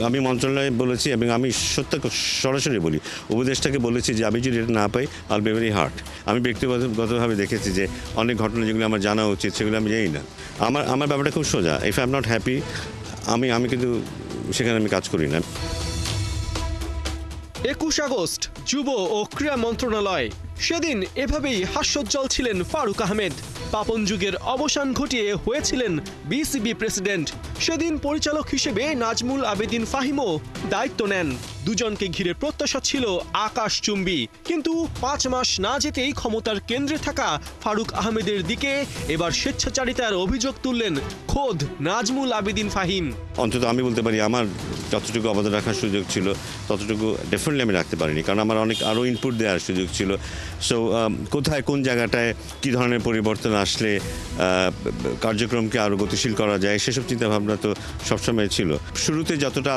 আমি মন্ত্রণালয়ে বলেছি এবং আমি সরাসরি বলি, উপদেষ্টাকে বলেছি যে আমি যদি এটা না পাই আল বি ভেরি হার্ট। আমি ব্যক্তিগতভাবে দেখেছি যে অনেক ঘটনা যেগুলো আমার জানা উচিত সেগুলো আমি জানি না। আমার ব্যাপারটা খুব সোজা, if I am not happy আমি কিন্তু সেখানে আমি কাজ করি না। ২১ আগস্ট যুব ও ক্রীড়া মন্ত্রণালয়। সেদিন এভাবেই হাস্যোজ্জ্বল ছিলেন ফারুক আহমেদ। পাপন যুগের অবসান ঘটিয়ে হয়েছিলেন বিসিবি প্রেসিডেন্ট। সেদিন পরিচালক হিসেবে নাজমুল আবেদিন ফাহিমও দায়িত্ব নেন। দুজনকে ঘিরে প্রত্যাশা ছিল আকাশচুম্বী, কিন্তু ৫ মাস না যেতেই ক্ষমতার কেন্দ্রে থাকা ফারুক আহমেদের দিকে এবার স্বেচ্ছাচারিতার অভিযোগ তুললেন খোদ নাজমুল আবেদিন ফাহিম। অন্তত আমি বলতে পারি আমার যতটুকু অবদান রাখার সুযোগ ছিল ততটুকু ডেফিনেটলি আমি রাখতে পারিনি, কারণ আমার অনেক আরও ইনপুট দেওয়ার সুযোগ ছিল। সো কোথায় কোন জায়গাটায় কী ধরনের পরিবর্তন আসলে কার্যক্রমকে আরও গতিশীল করা যায় সেসব চিন্তাভাবনা তো সবসময় ছিল। শুরুতে যতটা